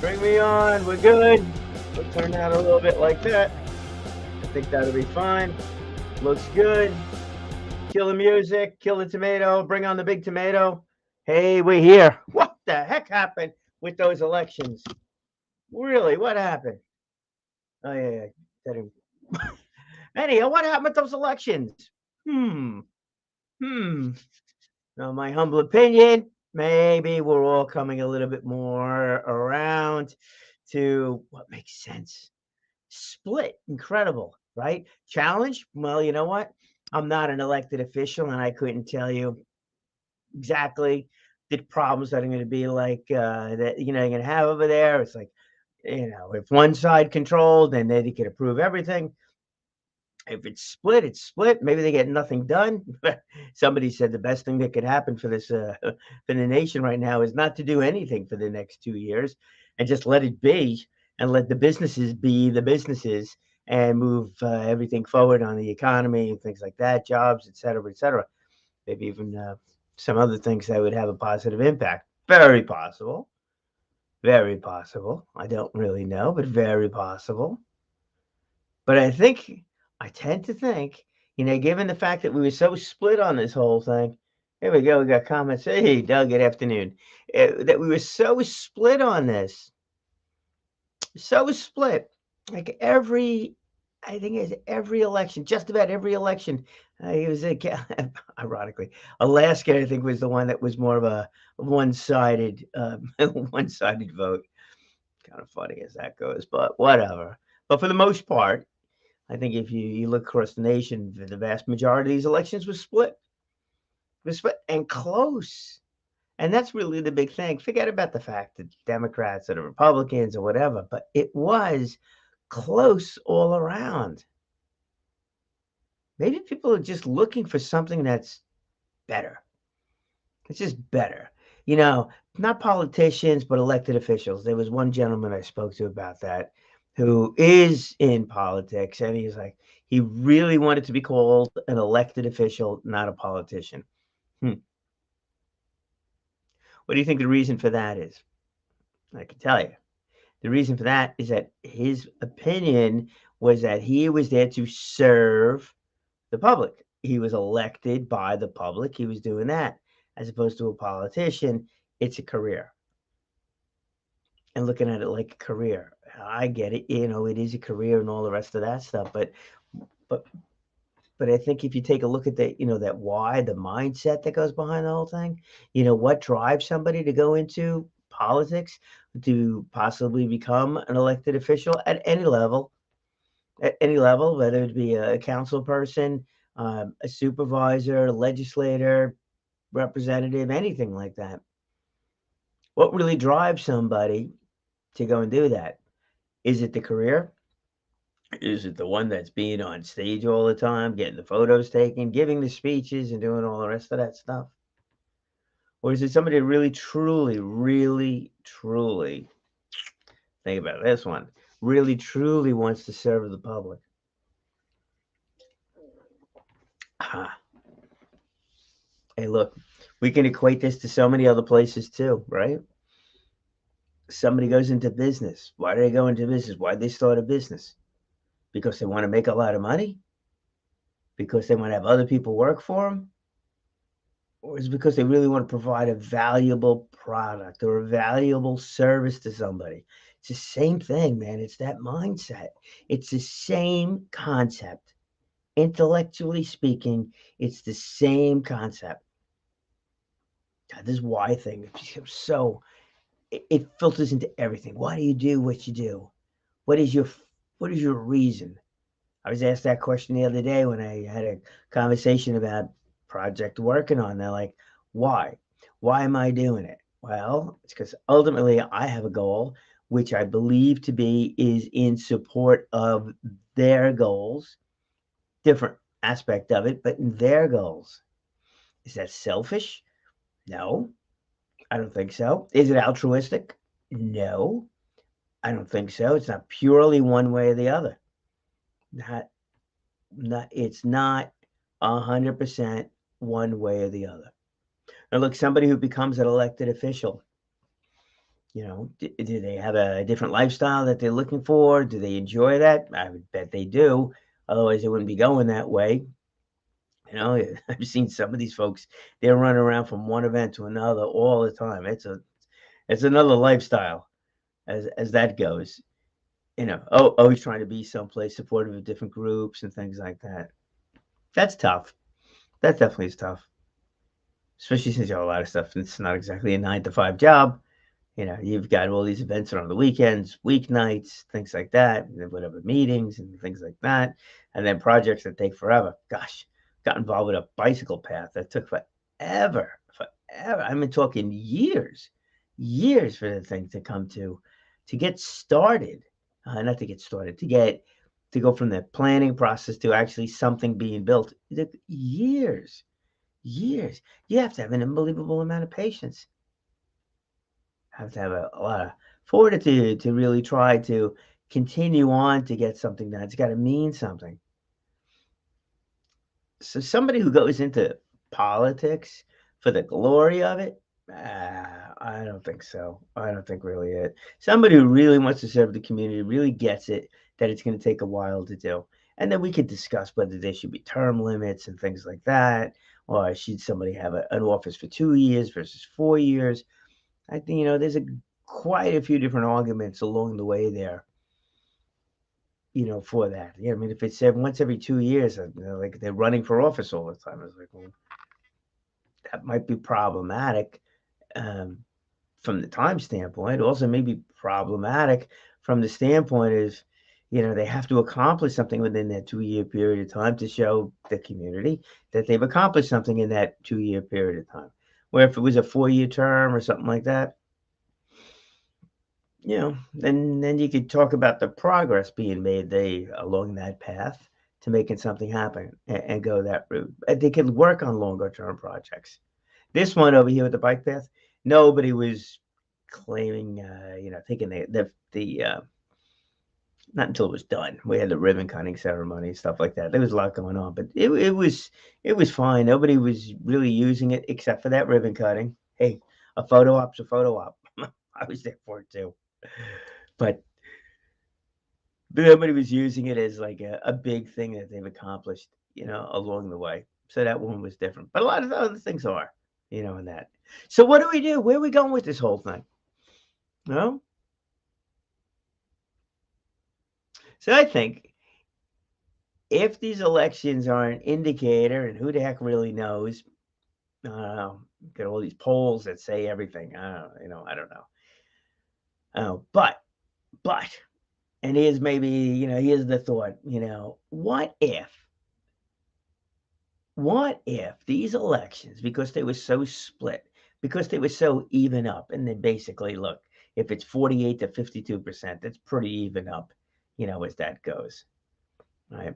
Bring me on. We're good. We'll turn out a little bit like that. I think that'll be fine. Looks good. Kill the music. Kill the tomato. Bring on the big tomato. Hey, we're here. What the heck happened with those elections? Really, what happened? Oh, yeah. Anyhow, what happened with those elections? Hmm. Hmm. Now, my humble opinion, maybe we're all coming a little bit more around to what makes sense. Split, incredible, right? Challenge, well, you know what? I'm not an elected official, and I couldn't tell you exactly the problems that are going to be like that. You're going to have over there. It's like, if one side controlled, then they could approve everything. If it's split, it's split. Maybe they get nothing done. Somebody said the best thing that could happen for this for the nation right now is not to do anything for the next 2 years and just let it be and let the businesses be the businesses and move everything forward on the economy and things like that, jobs, et cetera, et cetera. Maybe even some other things that would have a positive impact. Very possible. Very possible. I don't really know, but very possible. But I tend to think, given the fact that we were so split on this whole thing, here we go. We got comments. Hey, Doug, good afternoon. That we were so split on this, so split. Like I think it's every election, just about every election. He was ironically, Alaska. I think was the one that was more of a one-sided, one-sided vote. Kind of funny as that goes, but whatever. But for the most part, I think if you look across the nation, the vast majority of these elections was split and close. And that's really the big thing. Forget about the fact that Democrats or the Republicans or whatever, but it was close all around. Maybe people are just looking for something that's better. It's just better. Not politicians, but elected officials. There was one gentleman I spoke to about that who is in politics, and he's like, he really wanted to be called an elected official, not a politician. Hmm. What do you think the reason for that is? I can tell you. The reason for that is that his opinion was that he was there to serve the public. He was elected by the public. He was doing that as opposed to a politician. It's a career. And looking at it like a career. I get it, it is a career and all the rest of that stuff, but but I think if you take a look at that why, the mindset that goes behind the whole thing, what drives somebody to go into politics, to possibly become an elected official at any level, whether it be a council person, a supervisor, a legislator, representative, anything like that. What really drives somebody to go and do that? Is it the career? Is it the one that's being on stage all the time, getting the photos taken, giving the speeches, and doing all the rest of that stuff? Or is it somebody that really, truly, think about this one, really, truly wants to serve the public? Ah, hey, look, we can equate this to so many other places too, right? Somebody goes into business. Why do they go into business? Why do they start a business? Because they want to make a lot of money? Because they want to have other people work for them? Or is it because they really want to provide a valuable product or a valuable service to somebody? It's the same thing, man. It's that mindset. It's the same concept. Intellectually speaking, it's the same concept. God, this why thing, so it filters into everything. Why do you do what you do? What is your what is your reason? I was asked that question the other day when I had a conversation about project working on. They're like, why? Why am I doing it? Well, it's because ultimately I have a goal, which I believe to be is in support of their goals, different aspect of it, but in their goals. Is that selfish? No, I don't think so. Is it altruistic? No, I don't think so. It's not purely one way or the other. Not it's not 100% one way or the other. Now, look, somebody who becomes an elected official, Do they have a different lifestyle that they're looking for? Do they enjoy that? I would bet they do. Otherwise, they wouldn't be going that way. I've seen some of these folks, they're running around from one event to another all the time. It's another lifestyle as that goes. Always trying to be someplace supportive of different groups and things like that. That's tough. That definitely is tough, especially since you have a lot of stuff. It's not exactly a 9 to 5 job. You've got all these events on the weekends, weeknights, things like that, and then whatever meetings and things like that, and then projects that take forever. Gosh, got involved with a bicycle path that took forever, forever. I mean, talking years for the thing to come to get started. Not to get started, to go from the planning process to actually something being built. It took years, years. You have to have an unbelievable amount of patience. Have to have a lot of fortitude to really try to continue on to get something done. It's got to mean something. So somebody who goes into politics for the glory of it, I don't think so. I don't think really it. Somebody who really wants to serve the community really gets it that it's going to take a while to do. And then we could discuss whether there should be term limits and things like that, or should somebody have an office for 2 years versus 4 years. I think there's quite a few different arguments along the way there. For that. Yeah, I mean, if it's once every 2 years, like they're running for office all the time, it's like, well, that might be problematic um, from the time standpoint. Also, may be problematic from the standpoint is, they have to accomplish something within that 2 year period of time to show the community that they've accomplished something in that 2 year period of time. Where if it was a 4 year term or something like that, then you could talk about the progress being made along that path to making something happen and go that route. They can work on longer term projects. This one over here with the bike path, nobody was claiming, thinking the not until it was done. We had the ribbon cutting ceremony and stuff like that. There was a lot going on, but it was fine. Nobody was really using it except for that ribbon cutting. Hey, a photo op's a photo op. I was there for it too. But nobody was using it as like a big thing that they've accomplished, along the way. So that one was different. But a lot of the other things are, in that. So what do we do? Where are we going with this whole thing? No? So I think if these elections are an indicator, and who the heck really knows, get all these polls that say everything. I don't know. But and here's here's the thought, what if these elections, because they were so split, because they were so even up, and then basically, look, if it's 48 to 52%, that's pretty even up, as that goes, right?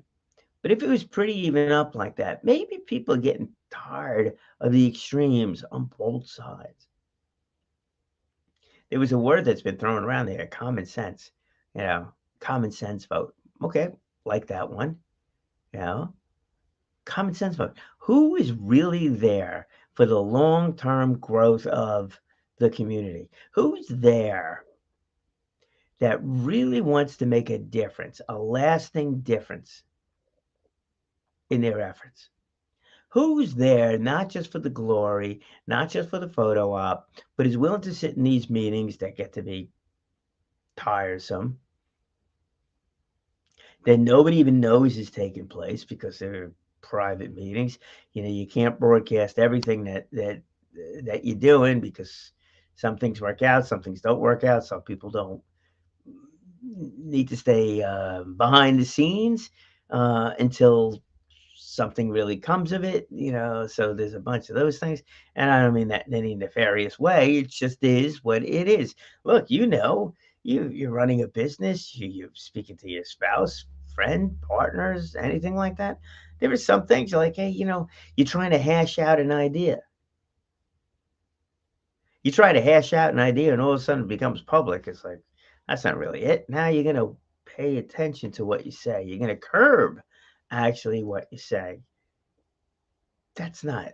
But if it was pretty even up like that, maybe people are getting tired of the extremes on both sides. There was a word that's been thrown around there, common sense, common sense vote. Okay, like that one, you know, common sense vote. Who is really there for the long-term growth of the community? Who's there that really wants to make a difference, a lasting difference in their efforts? Who's there not just for the glory, not just for the photo op, but is willing to sit in these meetings that get to be tiresome, that nobody even knows is taking place because they're private meetings. You can't broadcast everything that you're doing because some things work out, some things don't work out. Some people don't need to stay behind the scenes until something really comes of it. So there's a bunch of those things, and I don't mean that in any nefarious way. It just is what it is. Look, you're running a business, you're speaking to your spouse, friend, partners, anything like that. There are some things you're like, hey, you're trying to hash out an idea. You try to hash out an idea and all of a sudden it becomes public. It's like, that's not really it. Now you're going to pay attention to what you say. You're going to curb actually what you say. That's not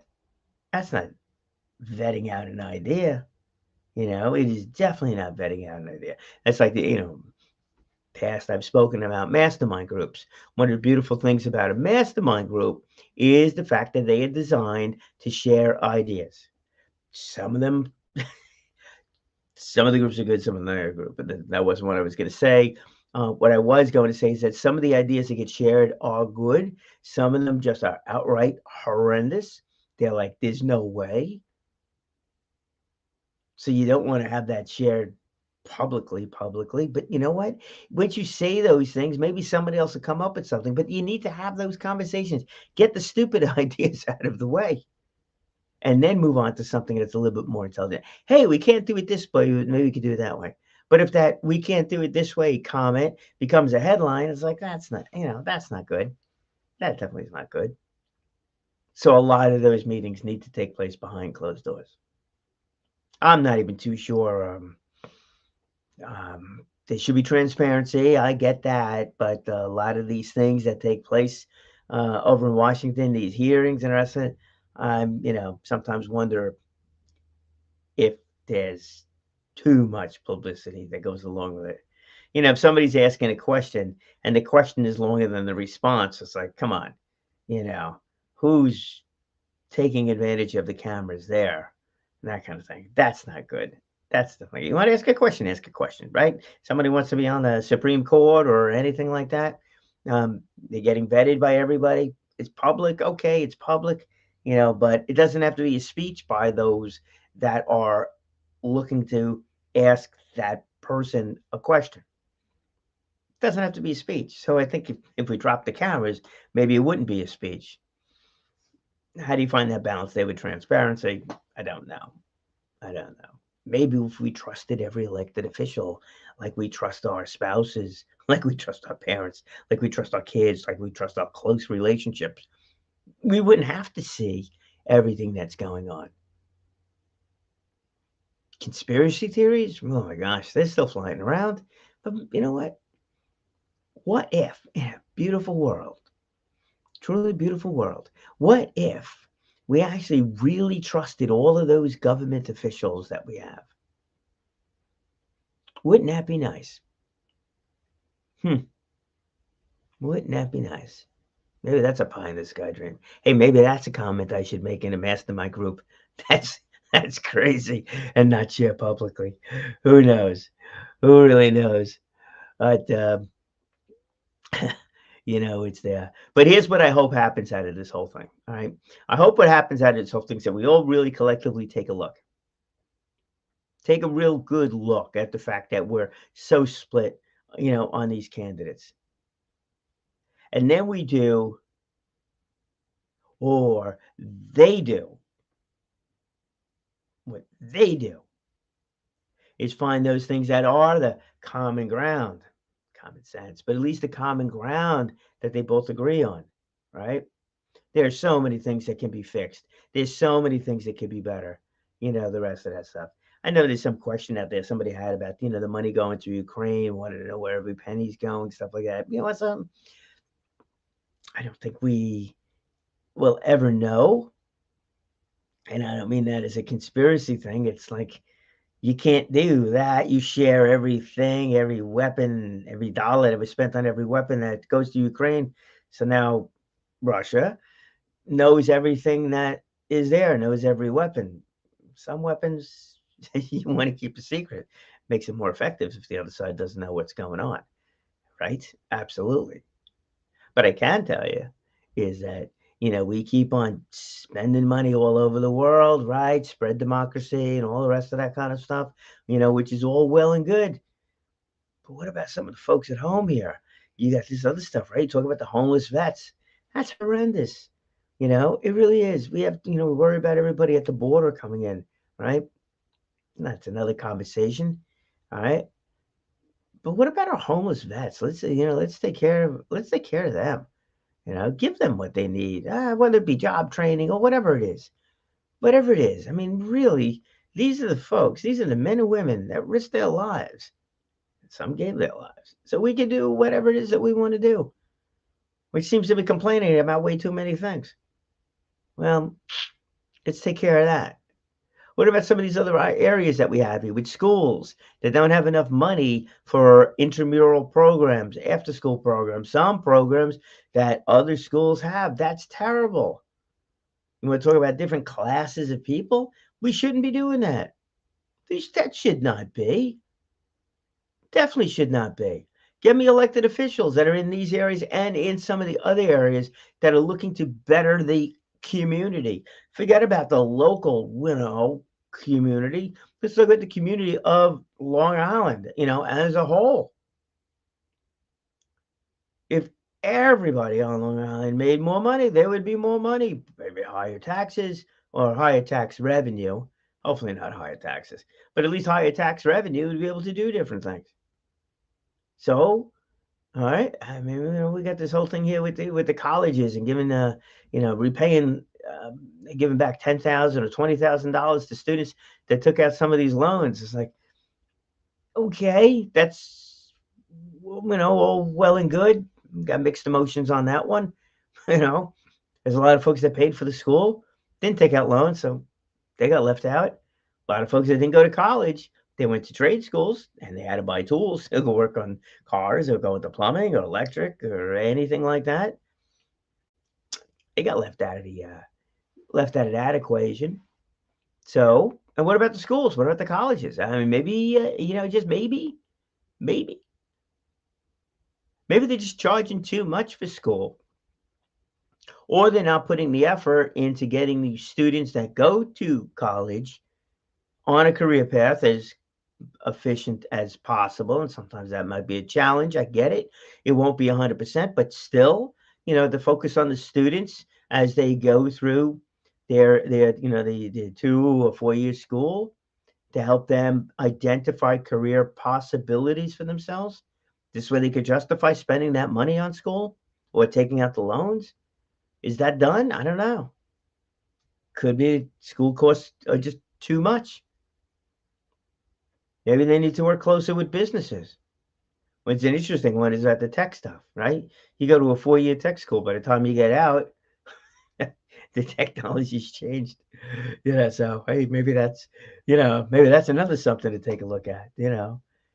vetting out an idea. It is definitely not vetting out an idea. That's like past I've spoken about mastermind groups. One of the beautiful things about a mastermind group is the fact that they are designed to share ideas. Some of them, some of the groups are good, some of them are good, but that wasn't what I was going to say. What I was going to say is that some of the ideas that get shared are good. Some of them just are outright horrendous. They're like, there's no way. So you don't want to have that shared publicly. But you know what? Once you say those things, maybe somebody else will come up with something. But you need to have those conversations. Get the stupid ideas out of the way. And then move on to something that's a little bit more intelligent. Hey, we can't do it this way. Maybe we could do it that way. But if that we can't do it this way comment becomes a headline, it's like, that's not good. That definitely is not good. So a lot of those meetings need to take place behind closed doors. I'm not even too sure. There should be transparency. I get that, but a lot of these things that take place over in Washington, these hearings and the rest of it, sometimes wonder if there's too much publicity that goes along with it. If somebody's asking a question and the question is longer than the response, it's like, come on, you know, who's taking advantage of the cameras there, and that kind of thing. That's not good. That's the thing. You want to ask a question, right? Somebody wants to be on the Supreme Court or anything like that. They're getting vetted by everybody. It's public. Okay, it's public, but it doesn't have to be a speech by those that are looking to ask that person a question. It doesn't have to be a speech. So I think if we drop the cameras, maybe it wouldn't be a speech. How do you find that balance there with transparency? I don't know. I don't know. Maybe if we trusted every elected official, like we trust our spouses, like we trust our parents, like we trust our kids, like we trust our close relationships, we wouldn't have to see everything that's going on. Conspiracy theories? Oh my gosh, they're still flying around. But you know what? What if in a beautiful world, truly beautiful world, what if we actually really trusted all of those government officials that we have? Wouldn't that be nice? Hmm. Wouldn't that be nice? Maybe that's a pie in the sky dream. Hey, maybe that's a comment I should make in a mastermind group. That's that's crazy and not share publicly. Who knows? Who really knows? But it's there. But here's what I hope happens out of this whole thing. All right. I hope what happens out of this whole thing is that we all really collectively take a look. Take a real good look at the fact that we're so split, on these candidates. And then we do, or they do, what they do is find those things that are the common ground, common sense, but at least the common ground that they both agree on, right? There are so many things that can be fixed. There's so many things that could be better, the rest of that stuff. I know there's some question out there somebody had about, the money going to Ukraine, wanted to know where every penny's going, stuff like that. You know what, I don't think we will ever know. And I don't mean that as a conspiracy thing. It's like you can't do that. You share everything, every weapon, every dollar that was spent on every weapon that goes to Ukraine. So now Russia knows everything that is there, knows every weapon. Some weapons you want to keep a secret. Makes it more effective if the other side doesn't know what's going on, right? Absolutely. But I can tell you is that, we keep on spending money all over the world, right? Spread democracy and all the rest of that kind of stuff, which is all well and good. But what about some of the folks at home here? You got this other stuff, right? Talk about the homeless vets. That's horrendous. It really is. We have, we worry about everybody at the border coming in, right? That's another conversation. All right. But what about our homeless vets? Let's take care of them. Give them what they need, whether it be job training or whatever it is. Whatever it is. I mean, really, these are the folks, these are the men and women that risked their lives. Some gave their lives. So we can do whatever it is that we want to do, which seems to be complaining about way too many things. Well, let's take care of that. What about some of these other areas that we have here with schools that don't have enough money for intramural programs, after school programs, some programs that other schools have? That's terrible. You want to talk about different classes of people? We shouldn't be doing that. That should not be. Definitely should not be. Get me elected officials that are in these areas and in some of the other areas that are looking to better the community. Forget about the local, community. Let's look at the community of Long Island, as a whole. If everybody on Long Island made more money, there would be more money, maybe higher taxes or higher tax revenue. Hopefully not higher taxes, but at least higher tax revenue would be able to do different things. So, all right, I mean, we got this whole thing here with the colleges and giving repaying, giving back $10,000 or $20,000 to students that took out some of these loans. It's like, okay, that's all well and good. Got mixed emotions on that one. There's a lot of folks that paid for the school, didn't take out loans, so they got left out. A lot of folks that didn't go to college, they went to trade schools and they had to buy tools to go work on cars or go into plumbing or electric or anything like that. They got left out of that equation. So, and what about the schools? What about the colleges? I mean, maybe just maybe they're just charging too much for school, or they're not putting the effort into getting the students that go to college on a career path as efficient as possible. And sometimes that might be a challenge. I get it. It won't be 100%, but still, the focus on the students as they go through their 2 or 4 year school to help them identify career possibilities for themselves. This way they could justify spending that money on school or taking out the loans. Is that done? I don't know. Could be school costs are just too much. Maybe they need to work closer with businesses. What's an interesting one is that the tech stuff, right? You go to a 4-year tech school, by the time you get out, the technology's changed. So hey, maybe that's another something to take a look at,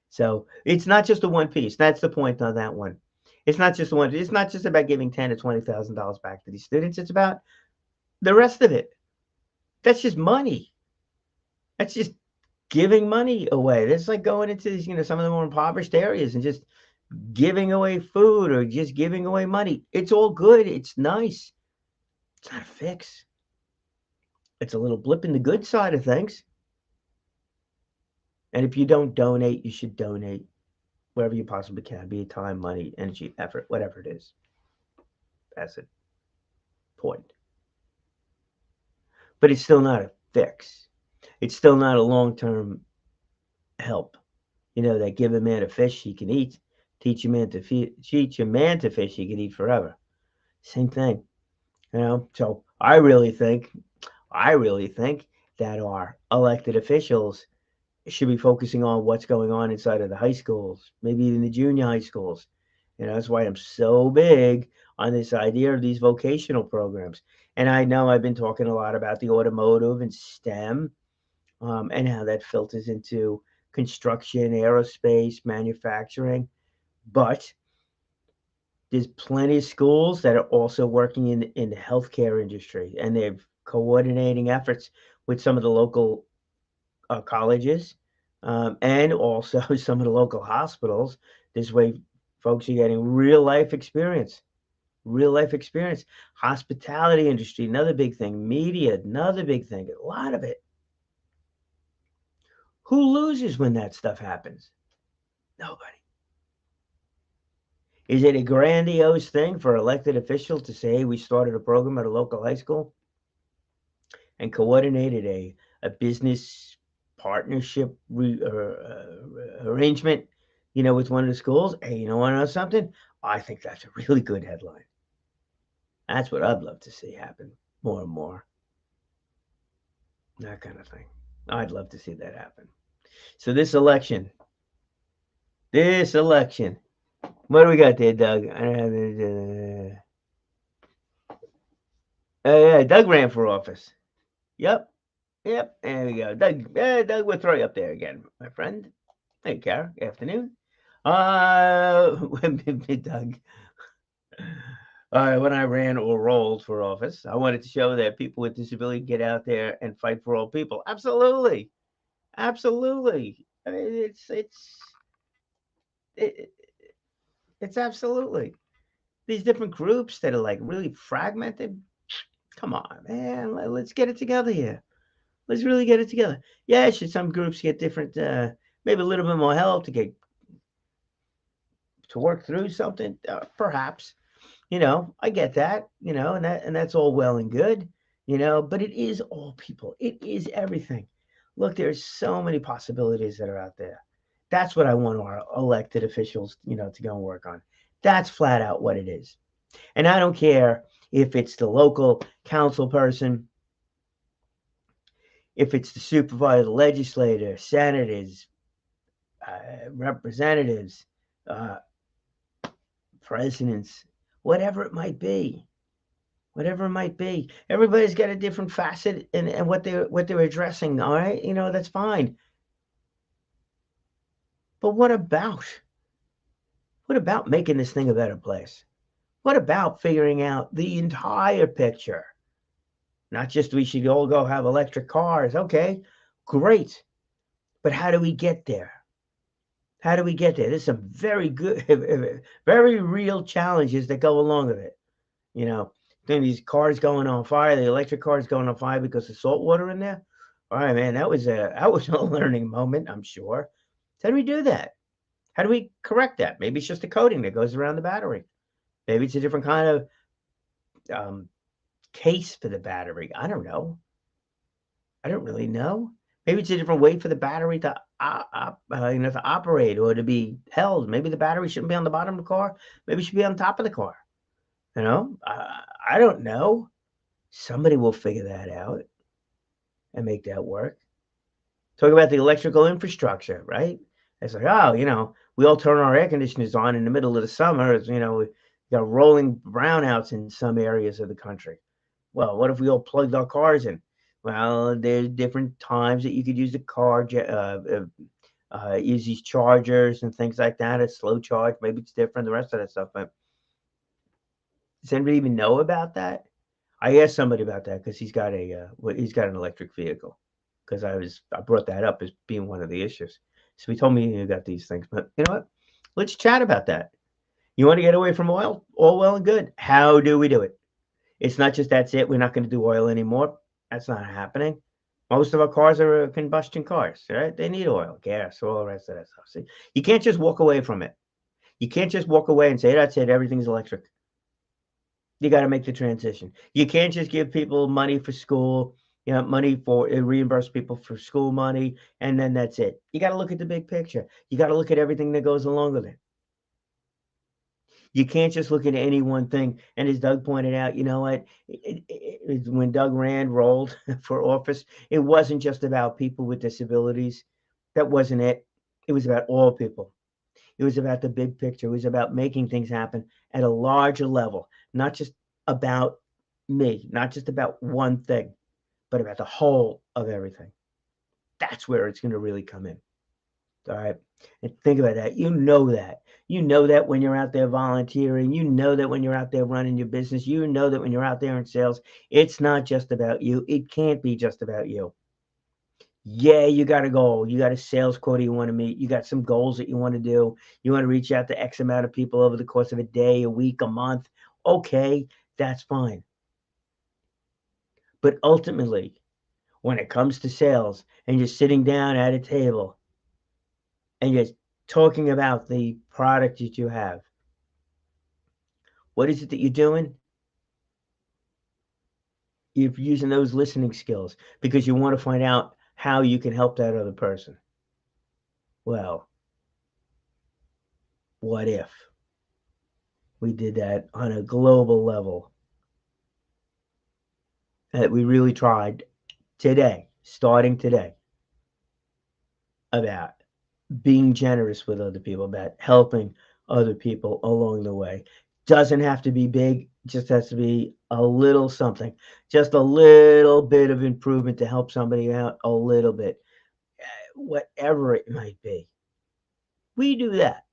So it's not just the one piece. That's the point on that one. It's not just it's not just about giving $10,000 to $20,000 back to these students. It's about the rest of it. That's just money. That's just giving money away. That's like going into these, some of the more impoverished areas and just giving away food or just giving away money. It's all good. It's nice. It's not a fix. It's a little blip in the good side of things. And if you don't donate, you should donate wherever you possibly can, be it time, money, energy, effort, whatever it is. That's the point. But it's still not a fix. It's still not a long-term help. That give a man a fish he can eat, teach a man to fish he can eat forever. Same thing. So I really think that our elected officials should be focusing on what's going on inside of the high schools, maybe even the junior high schools. That's why I'm so big on this idea of these vocational programs. And I know I've been talking a lot about the automotive and STEM, and how that filters into construction, aerospace, manufacturing. But there's plenty of schools that are also working in the healthcare industry, and they're coordinating efforts with some of the local colleges, and also some of the local hospitals. This way, folks are getting real life experience. Hospitality industry, another big thing. Media, another big thing. A lot of it. Who loses when that stuff happens? Nobody. Is it a grandiose thing for elected officials to say, hey, we started a program at a local high school and coordinated a business partnership arrangement, with one of the schools? Hey, you want to know something? I think that's a really good headline. That's what I'd love to see happen more and more. That kind of thing. I'd love to see that happen. So this election, what do we got there, Doug? Yeah, Doug ran for office. Yep. Yep, there we go. Doug, we'll throw you up there again, my friend. Hey, Kara. Afternoon. Doug. When I ran or rolled for office, I wanted to show that people with disability get out there and fight for all people. Absolutely, absolutely. I mean, it, it's absolutely these different groups that are like really fragmented. Come on, man. Let's get it together here. Let's really get it together. Yeah, should some groups get different, maybe a little bit more help to work through something? Perhaps. I get that. And that's all well and good. But it is all people. It is everything. Look, there's so many possibilities that are out there. That's what I want our elected officials, to go and work on. That's flat out what it is. And I don't care if it's the local council person, if it's the supervisor, the legislator, senators, representatives, uh, presidents, whatever it might be. Whatever it might be. Everybody's got a different facet and what they're addressing. All right, that's fine. But what about making this thing a better place? What about figuring out the entire picture? Not just we should all go have electric cars. Okay, great. But how do we get there? How do we get there? There's some very good, very real challenges that go along with it. You know, then these cars going on fire, the electric cars going on fire because of salt water in there. All right, man, that was a learning moment, I'm sure. How do we do that? How do we correct that? Maybe it's just a coating that goes around the battery. Maybe it's a different kind of um, case for the battery. I don't know. I don't really know. Maybe it's a different way for the battery to operate or to be held. Maybe the battery shouldn't be on the bottom of the car. Maybe it should be on top of the car. I don't know. Somebody will figure that out and make that work. Talk about the electrical infrastructure, right? It's like, oh, we all turn our air conditioners on in the middle of the summer. We got rolling brownouts in some areas of the country. Well, what if we all plugged our cars in? Well, there's different times that you could use the car, use these chargers and things like that. A slow charge, maybe it's different. The rest of that stuff, but does anybody even know about that? I asked somebody about that because he's got an electric vehicle. Because I brought that up as being one of the issues. So he told me he got these things, but you know what? Let's chat about that. You want to get away from oil? All well and good. How do we do it? It's not just that's it. We're not going to do oil anymore. That's not happening. Most of our cars are combustion cars, right? They need oil, gas, all the rest of that stuff. See, you can't just walk away from it. You can't just walk away and say that's it. Everything's electric. You got to make the transition. You can't just give people money for school, money for reimburse people for school money, and then that's it. You got to look at the big picture. You got to look at everything that goes along with it. You can't just look at any one thing. And as Doug pointed out, you know what? When Doug Rand rolled for office, it wasn't just about people with disabilities. That wasn't it. It was about all people. It was about the big picture. It was about making things happen at a larger level, not just about me, not just about one thing, but about the whole of everything. That's where it's going to really come in. All right. And think about that. You know that. You know that when you're out there volunteering. You know that when you're out there running your business. You know that when you're out there in sales. It's not just about you. It can't be just about you. Yeah, you got a goal. You got a sales quota you want to meet. You got some goals that you want to do. You want to reach out to X amount of people over the course of a day, a week, a month. Okay, that's fine. But ultimately, when it comes to sales and you're sitting down at a table and you're talking about the product that you have, what is it that you're doing? You're using those listening skills because you want to find out how you can help that other person. Well, what if we did that on a global level? That we really tried today, starting today, about being generous with other people, about helping other people along the way. Doesn't have to be big. It just has to be a little something, just a little bit of improvement to help somebody out a little bit, whatever it might be. We do that,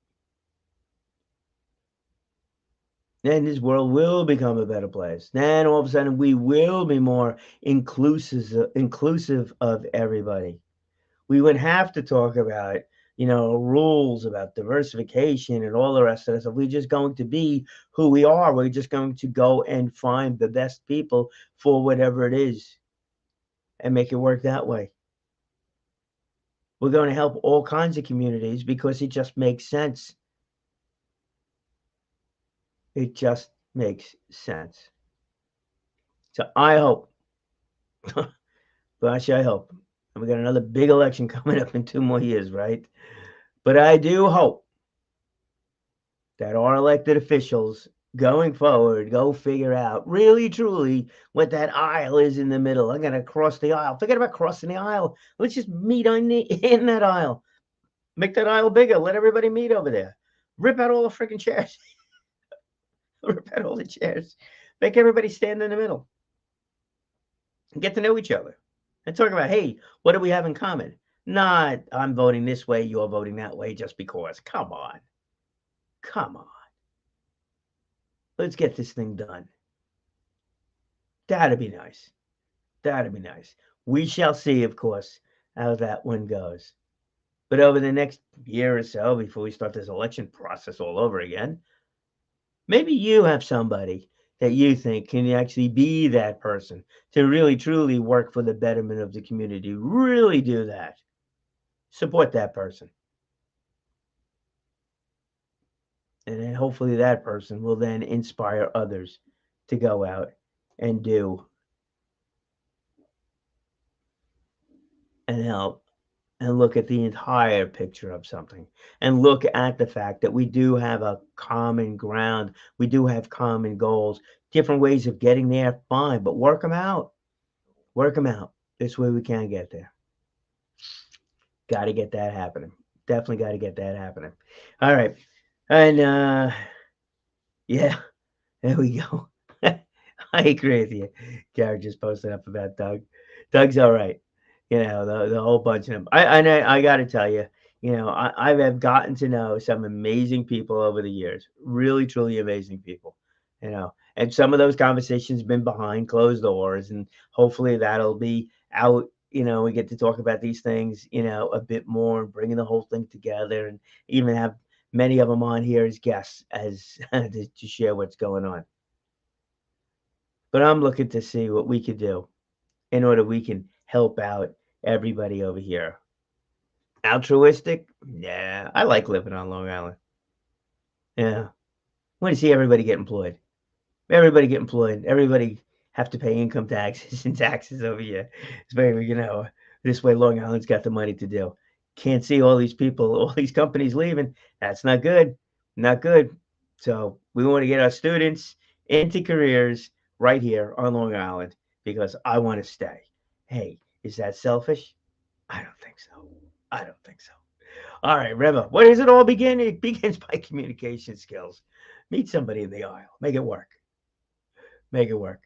then this world will become a better place. Then all of a sudden we will be more inclusive of everybody. We would have to talk about, rules about diversification and all the rest of this. If we're just going to be who we are, we're just going to go and find the best people for whatever it is and make it work that way. We're going to help all kinds of communities because it just makes sense. It just makes sense. So I hope, gosh, I hope. And we got another big election coming up in 2 more years, right? But I do hope that our elected officials going forward go figure out really truly what that aisle is in the middle. I'm gonna cross the aisle. Forget about crossing the aisle. Let's just meet in that aisle. Make that aisle bigger. Let everybody meet over there. Rip out all the freaking chairs. Rip out all the chairs. Make everybody stand in the middle. And get to know each other. And talk about, hey, what do we have in common? Not I'm voting this way, you're voting that way just because. Come on. Come on. Let's get this thing done. That'd be nice. That'd be nice. We shall see, of course, how that one goes. But over the next year or so, before we start this election process all over again, maybe you have somebody that you think can actually be that person to really truly work for the betterment of the community. Really do that. Support that person. And then hopefully that person will then inspire others to go out and do and help and look at the entire picture of something and look at the fact that we do have a common ground. We do have common goals, different ways of getting there, fine, but work them out. Work them out. This way we can get there. Got to get that happening. Definitely got to get that happening. All right. And yeah, there we go. I agree with you. Garrett just posted up about Doug. Doug's all right. The whole bunch of them. I got to tell you, I have gotten to know some amazing people over the years. Really, truly amazing people. And some of those conversations been behind closed doors, and hopefully that'll be out. We get to talk about these things, a bit more, bringing the whole thing together, and even have many of them on here as guests as to share what's going on. But I'm looking to see what we could do in order we can help out everybody over here. Altruistic? Yeah, I like living on Long Island. Yeah. I want to see everybody get employed. Everybody get employed. Everybody have to pay income taxes and taxes over here. It's very, this way Long Island's got the money to do. Can't see all these people, all these companies leaving. That's not good. Not good. So we want to get our students into careers right here on Long Island because I want to stay. Hey, is that selfish? I don't think so. I don't think so. All right, Reba, where does it all begin? It begins by communication skills. Meet somebody in the aisle. Make it work. Make it work.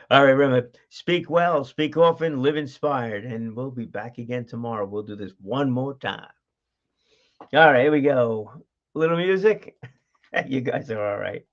All right, Reba, speak well, speak often, live inspired, and we'll be back again tomorrow. We'll do this one more time. All right, here we go. Little music. You guys are all right.